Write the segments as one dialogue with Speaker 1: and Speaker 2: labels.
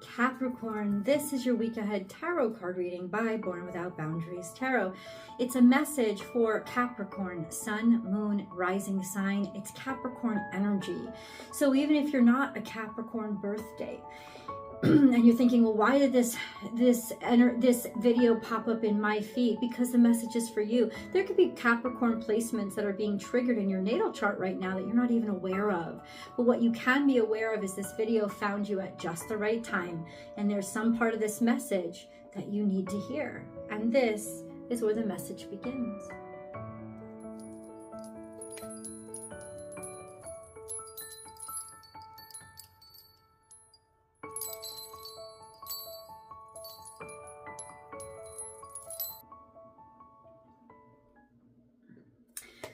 Speaker 1: Capricorn, this is your week ahead tarot card reading by Born Without Boundaries Tarot. It's a message for Capricorn, sun, moon, rising sign. It's Capricorn energy. So even if you're not a Capricorn birthday, and you're thinking, well, why did this video pop up in my feed? Because the message is for you. There could be Capricorn placements that are being triggered in your natal chart right now that you're not even aware of. But what you can be aware of is this video found you at just the right time. And there's some part of this message that you need to hear. And this is where the message begins.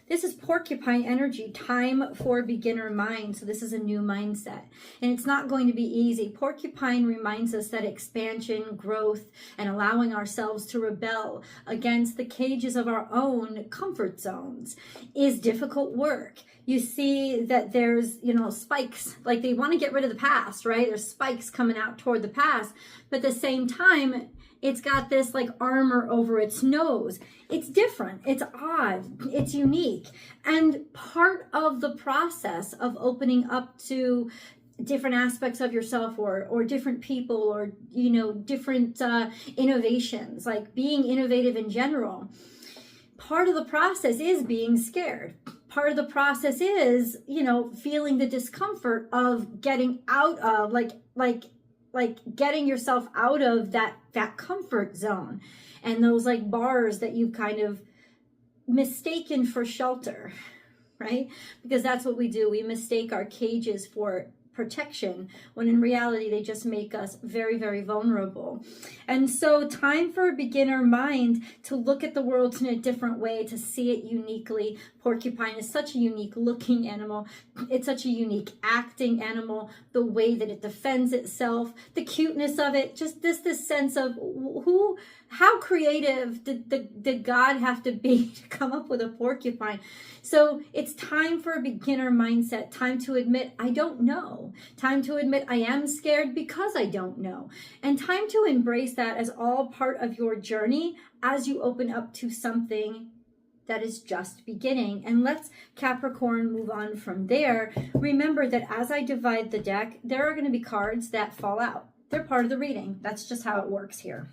Speaker 1: This is porcupine energy, time for beginner mind. So this is a new mindset, and it's not going to be easy. Porcupine reminds us that expansion, growth, and allowing ourselves to rebel against the cages of our own comfort zones is difficult work. You see that there's, spikes, like they want to get rid of the past, right? There's spikes coming out toward the past, but at the same time, it's got this like armor over its nose. It's different, it's odd, it's unique. And part of the process of opening up to different aspects of yourself or different people or, different innovations, like being innovative in general, part of the process is being scared. Part of the process is, feeling the discomfort of getting out of like getting yourself out of that comfort zone and those like bars that you've kind of mistaken for shelter, right? Because that's what we do. We mistake our cages for protection when in reality they just make us very, very vulnerable. And so time for a beginner mind to look at the world in a different way, to see it uniquely. Porcupine is such a unique looking animal. It's such a unique acting animal. The way that it defends itself, the cuteness of it, just this sense of how creative did God have to be to come up with a porcupine? So it's time for a beginner mindset, time to admit I don't know, time to admit I am scared because I don't know, and time to embrace that as all part of your journey as you open up to something that is just beginning. And let's, Capricorn, move on from there. Remember that as I divide the deck, there are going to be cards that fall out. They're part of the reading. That's just how it works here.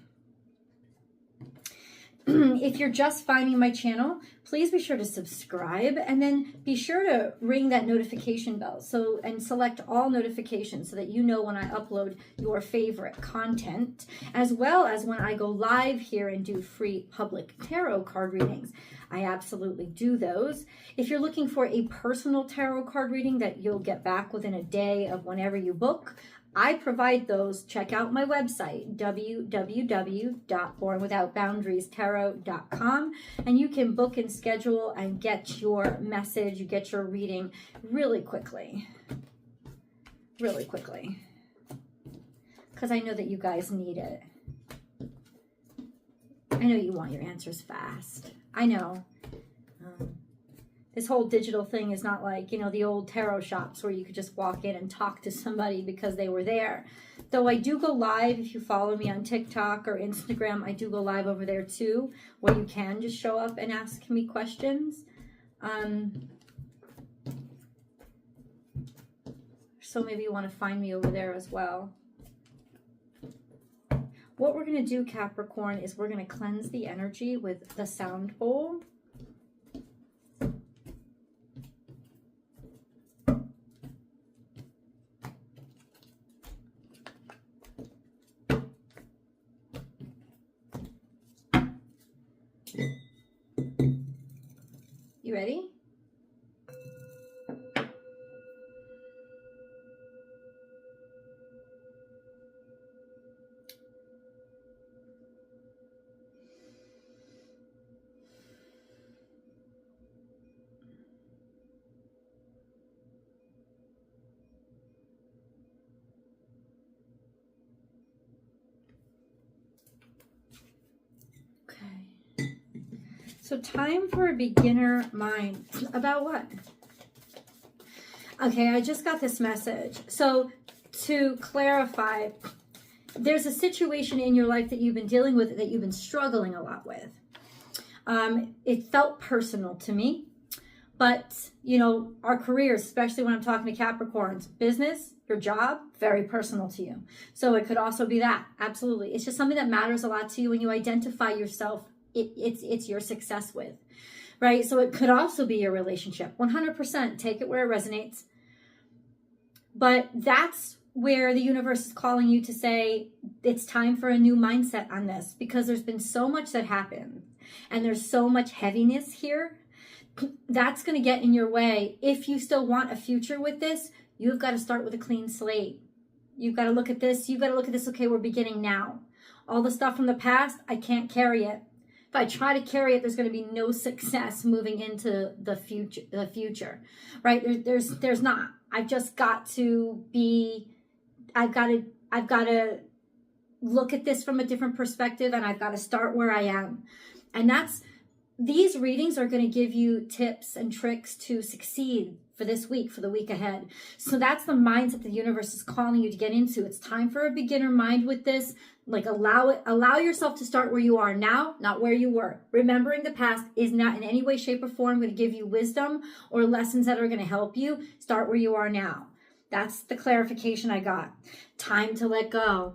Speaker 1: If you're just finding my channel, please be sure to subscribe and then be sure to ring that notification bell and select all notifications so that you know when I upload your favorite content, as well as when I go live here and do free public tarot card readings. I absolutely do those. If you're looking for a personal tarot card reading that you'll get back within a day of whenever you book, I provide those. Check out my website, www.bornwithoutboundariestarot.com, and you can book and schedule and get your message, you get your reading really quickly. Really quickly. Because I know that you guys need it. I know you want your answers fast. I know. This whole digital thing is not like, the old tarot shops where you could just walk in and talk to somebody because they were there. Though I do go live, if you follow me on TikTok or Instagram, I do go live over there too, where you can just show up and ask me questions. So maybe you want to find me over there as well. What we're going to do, Capricorn, is we're going to cleanse the energy with the sound bowl. You ready? So time for a beginner mind. About what? Okay, I just got this message. So to clarify, there's a situation in your life that you've been dealing with, that you've been struggling a lot with. It felt personal to me, but you know, our careers, especially when I'm talking to Capricorns, business, your job, very personal to you. So it could also be that. Absolutely. It's just something that matters a lot to you, and you identify yourself, it's your success with, right? So it could also be your relationship. 100%. Take it where it resonates. But that's where the universe is calling you to say, it's time for a new mindset on this, because there's been so much that happened and there's so much heaviness here. That's going to get in your way. If you still want a future with this, you've got to start with a clean slate. You've got to look at this. You've got to look at this. Okay, we're beginning now. All the stuff from the past, I can't carry it. If I try to carry it, there's going to be no success moving into the future, right? There's not. I've just got to be, I've got to look at this from a different perspective, and I've got to start where I am. And these readings are going to give you tips and tricks to succeed for this week, for the week ahead. So that's the mindset the universe is calling you to get into. It's time for a beginner mind with this. Like, allow yourself to start where you are now, not where you were. Remembering the past is not in any way, shape, or form going to give you wisdom or lessons that are going to help you. Start where you are now. That's the clarification I got. Time to let go.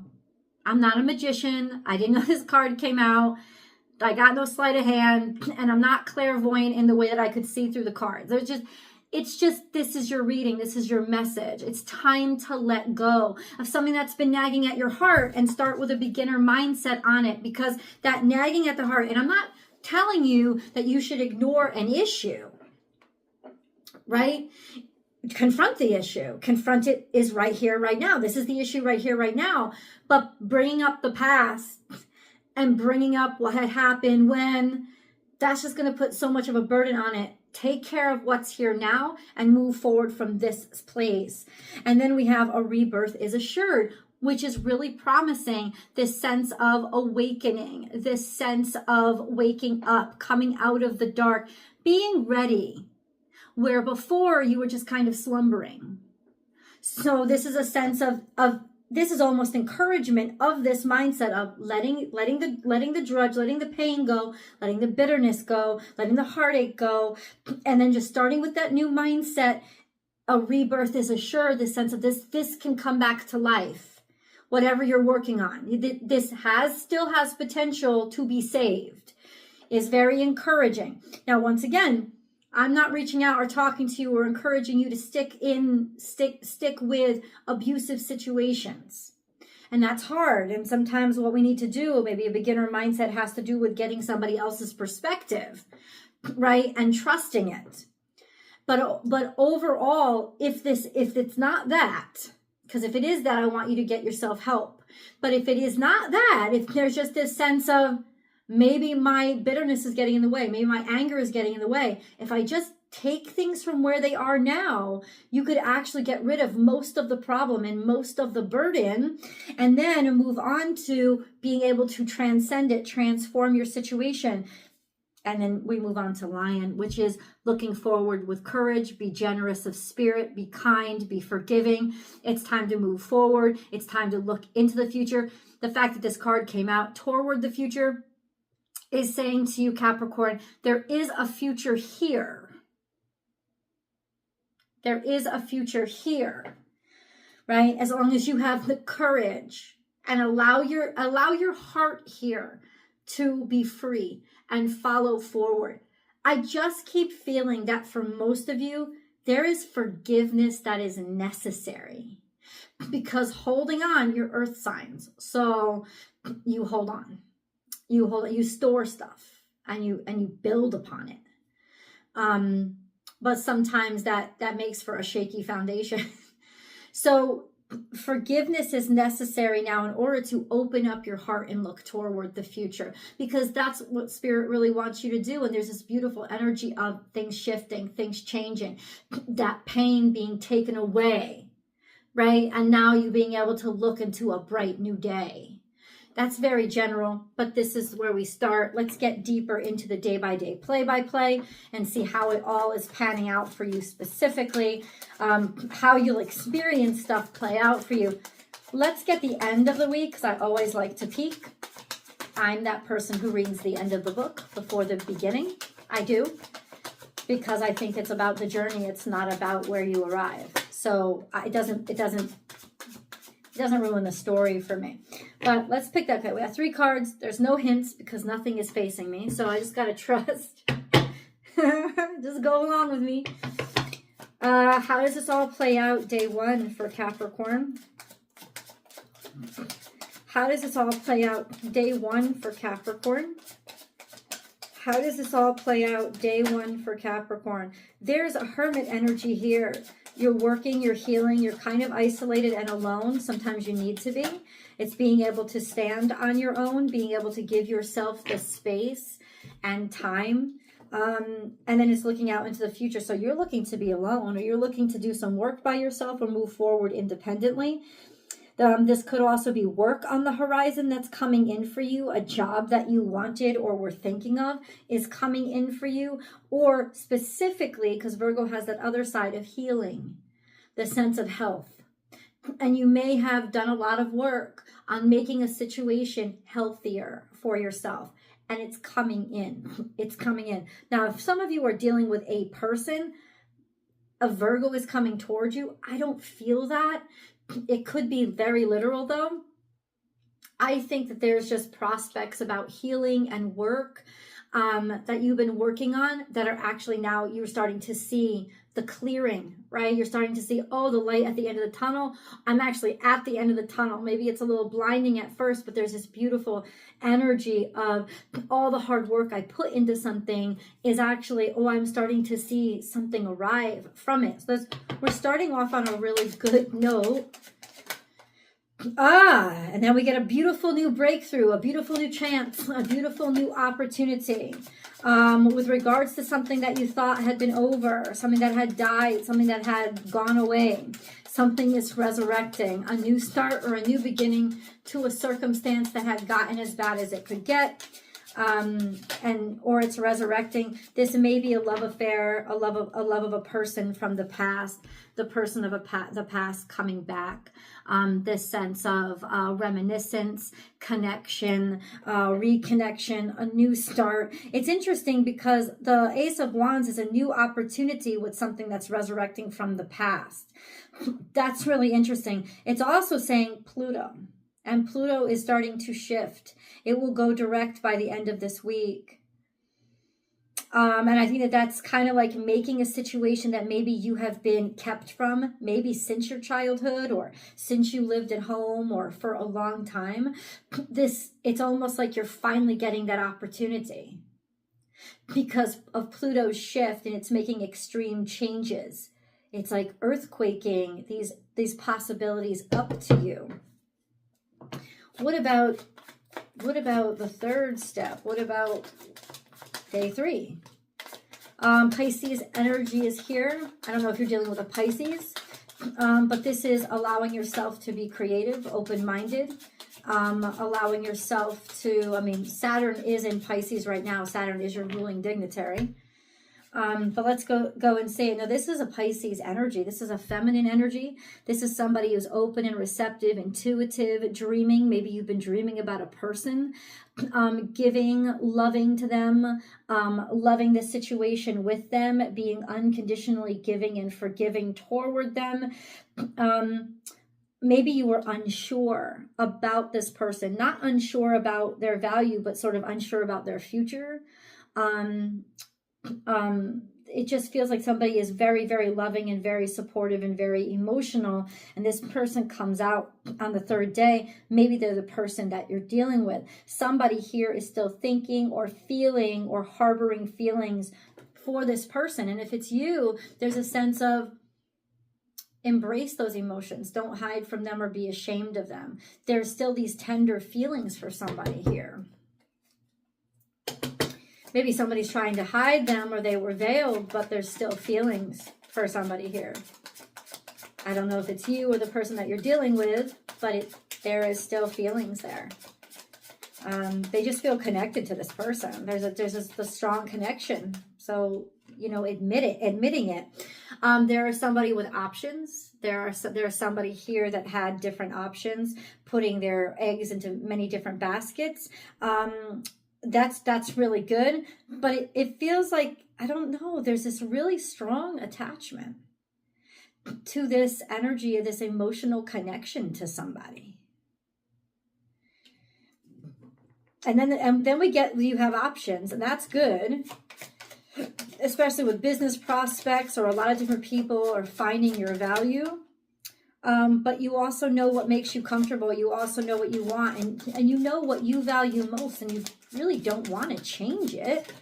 Speaker 1: I'm not a magician. I didn't know this card came out. I got no sleight of hand, and I'm not clairvoyant in the way that I could see through the cards. It's just, this is your reading. This is your message. It's time to let go of something that's been nagging at your heart and start with a beginner mindset on it, because that nagging at the heart, and I'm not telling you that you should ignore an issue, right? Confront the issue. Confront it is right here, right now. This is the issue right here, right now. But bringing up the past and bringing up what had happened when, that's just going to put so much of a burden on it. Take care of what's here now and move forward from this place. And then we have a rebirth is assured, which is really promising this sense of awakening, this sense of waking up, coming out of the dark, being ready, where before you were just kind of slumbering. So this is a sense of this is almost encouragement of this mindset of letting the drudge, letting the pain go, letting the bitterness go, letting the heartache go, and then just starting with that new mindset. A rebirth is assured, the sense of this can come back to life. Whatever you're working on, this still has potential to be saved, is very encouraging. Now, once again, I'm not reaching out or talking to you or encouraging you to stick with abusive situations. And that's hard. And sometimes what we need to do, maybe a beginner mindset, has to do with getting somebody else's perspective, right? And trusting it. But overall, if it's not that, because if it is that, I want you to get yourself help. But if it is not that, if there's just this sense of, maybe my bitterness is getting in the way, maybe my anger is getting in the way, if I just take things from where they are now, you could actually get rid of most of the problem and most of the burden, and then move on to being able to transcend it, transform your situation. And then we move on to Lion, which is looking forward with courage, be generous of spirit, be kind, be forgiving. It's time to move forward. It's time to look into the future. The fact that this card came out toward the future is saying to you, Capricorn, there is a future here. There is a future here, right? As long as you have the courage and allow your heart here to be free and follow forward. I just keep feeling that for most of you, there is forgiveness that is necessary, because holding on, you're earth signs. So you hold on. You store stuff and you build upon it. But sometimes that makes for a shaky foundation. So forgiveness is necessary now in order to open up your heart and look toward the future, because that's what Spirit really wants you to do. And there's this beautiful energy of things shifting, things changing, that pain being taken away, right? And now you being able to look into a bright new day. That's very general, but this is where we start. Let's get deeper into the day-by-day, play-by-play, and see how it all is panning out for you specifically, how you'll experience stuff play out for you. let's get the end of the week, because I always like to peek. I'm that person who reads the end of the book before the beginning. I do, because I think it's about the journey. It's not about where you arrive. So it doesn't ruin the story for me. But let's pick that card. We have 3 cards. There's no hints because nothing is facing me. So I just got to trust. Just go along with me. How does this all play out day 1 for Capricorn? How does this all play out day 1 for Capricorn? How does this all play out day 1 for Capricorn? There's a hermit energy here. You're working, you're healing, you're kind of isolated and alone. Sometimes you need to be. It's being able to stand on your own, being able to give yourself the space and time. And then it's looking out into the future. So you're looking to be alone, or you're looking to do some work by yourself or move forward independently. This could also be work on the horizon that's coming in for you. A job that you wanted or were thinking of is coming in for you. Or specifically, because Virgo has that other side of healing, the sense of health. And you may have done a lot of work on making a situation healthier for yourself. And it's coming in. It's coming in. Now, if some of you are dealing with a person, a Virgo is coming towards you. I don't feel that. It could be very literal, though. I think that there's just prospects about healing and work that you've been working on that are actually now you're starting to see the clearing, right? You're starting to see, oh, the light at the end of the tunnel. I'm actually at the end of the tunnel. Maybe it's a little blinding at first, but there's this beautiful energy of all the hard work I put into something is actually, oh, I'm starting to see something arrive from it. So we're starting off on a really good note. And then we get a beautiful new breakthrough, a beautiful new chance, a beautiful new opportunity with regards to something that you thought had been over, something that had died, something that had gone away. Something is resurrecting, a new start or a new beginning to a circumstance that had gotten as bad as it could get. Or it's resurrecting. This may be a love affair, a love of a person from the past, the person of the past coming back. This sense of reminiscence, connection, reconnection, a new start. It's interesting because the Ace of Wands is a new opportunity with something that's resurrecting from the past. That's really interesting. It's also saying Pluto. And Pluto is starting to shift. It will go direct by the end of this week. And I think that that's kind of like making a situation that maybe you have been kept from, maybe since your childhood or since you lived at home or for a long time. It's almost like you're finally getting that opportunity because of Pluto's shift, and it's making extreme changes. It's like earthquaking these possibilities up to you. What about the third step? What about day 3? Pisces energy is here. I don't know if you're dealing with a Pisces, but this is allowing yourself to be creative, open-minded, allowing yourself to, Saturn is in Pisces right now. Saturn is your ruling dignitary. But let's go and say it. Now, this is a Pisces energy. This is a feminine energy. This is somebody who's open and receptive, intuitive, dreaming. Maybe you've been dreaming about a person, giving, loving to them, loving the situation with them, being unconditionally giving and forgiving toward them. Maybe you were unsure about this person, not unsure about their value, but sort of unsure about their future. It just feels like somebody is very, very loving and very supportive and very emotional. And this person comes out on the 3rd day. Maybe they're the person that you're dealing with. Somebody here is still thinking or feeling or harboring feelings for this person. And if it's you, there's a sense of embrace those emotions. Don't hide from them or be ashamed of them. There's still these tender feelings for somebody here. Maybe somebody's trying to hide them or they were veiled, but there's still feelings for somebody here. I don't know if it's you or the person that you're dealing with, but there is still feelings there. They just feel connected to this person. There's a strong connection. So, admitting it. There is somebody with options. There's somebody here that had different options, putting their eggs into many different baskets. That's really good, but it feels like, I don't know, there's this really strong attachment to this energy, this emotional connection to somebody. And then you have options, and that's good, especially with business prospects, or a lot of different people are finding your value. But you also know what makes you comfortable. You also know what you want, and you know what you value most, and you really don't want to change it.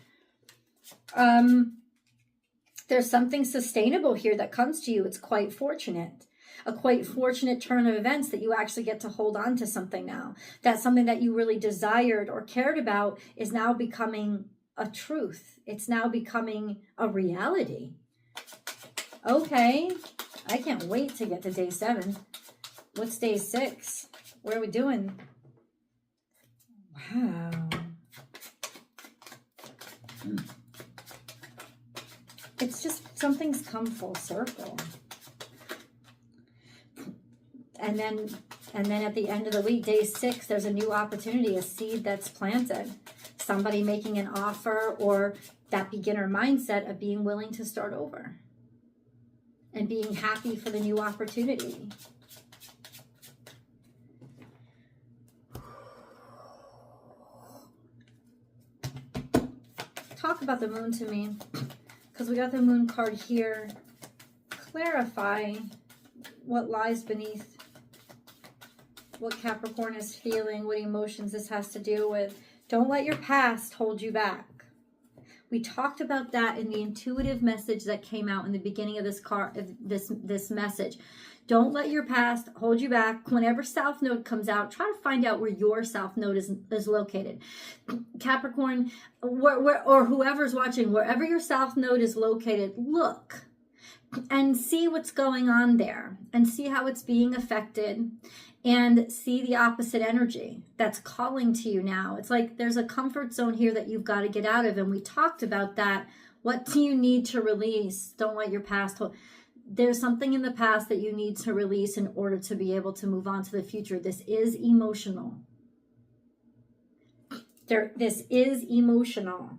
Speaker 1: There's something sustainable here that comes to you. It's quite fortunate. A quite fortunate turn of events that you actually get to hold on to something now. That something that you really desired or cared about is now becoming a truth. It's now becoming a reality. Okay, I can't wait to get to day 7. What's day 6? What are we doing? Wow. It's just, something's come full circle. And then at the end of the week, day 6, there's a new opportunity, a seed that's planted. Somebody making an offer, or that beginner mindset of being willing to start over and being happy for the new opportunity. Talk about the moon to me, because we got the moon card here. Clarify what lies beneath, what Capricorn is feeling, what emotions this has to do with. Don't let your past hold you back. We talked about that in the intuitive message that came out in the beginning of this card, this message. Don't let your past hold you back. Whenever South Node comes out, try to find out where your South Node is located. Capricorn, or whoever's watching, wherever your South Node is located, look and see what's going on there, and see how it's being affected, and see the opposite energy that's calling to you now. It's like there's a comfort zone here that you've got to get out of, and we talked about that. What do you need to release? Don't let your past hold. There's something in the past that you need to release in order to be able to move on to the future. This is emotional. This is emotional.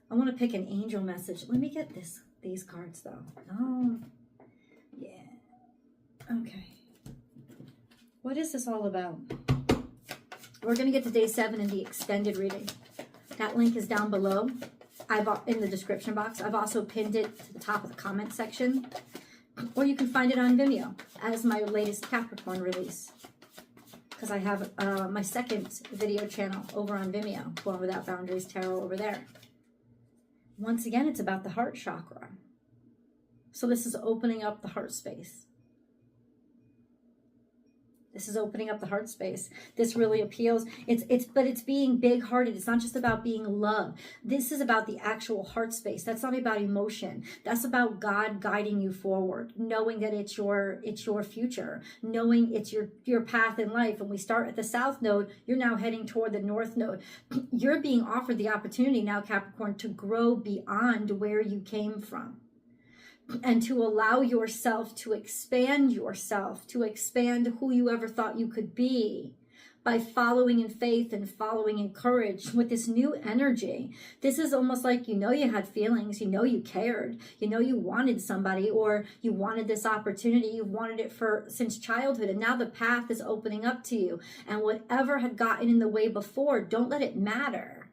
Speaker 1: I want to pick an angel message. Let me get these cards though. Oh, yeah. Okay. What is this all about? We're going to get to day 7 in the extended reading. That link is down below. In the description box. I've also pinned it to the top of the comment section. Or you can find it on Vimeo as my latest Capricorn release. Because I have my second video channel over on Vimeo. Born Without Boundaries Tarot over there. Once again, it's about the heart chakra. So this is opening up the heart space. This is opening up the heart space. This really appeals. But it's being big-hearted. It's not just about being loved. This is about the actual heart space. That's not about emotion. That's about God guiding you forward, knowing that it's your future, knowing it's your path in life. When we start at the South Node, you're now heading toward the North Node. You're being offered the opportunity now, Capricorn, to grow beyond where you came from. And to allow yourself to expand who you ever thought you could be by following in faith and following in courage with this new energy. This is almost like, you had feelings, you cared, you wanted somebody, or you wanted this opportunity, you wanted it since childhood, and now the path is opening up to you. And whatever had gotten in the way before, don't let it matter,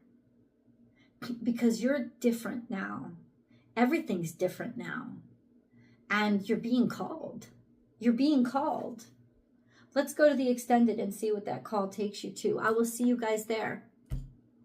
Speaker 1: because you're different now. Everything's different now. And you're being called. You're being called. Let's go to the extended and see what that call takes you to. I will see you guys there.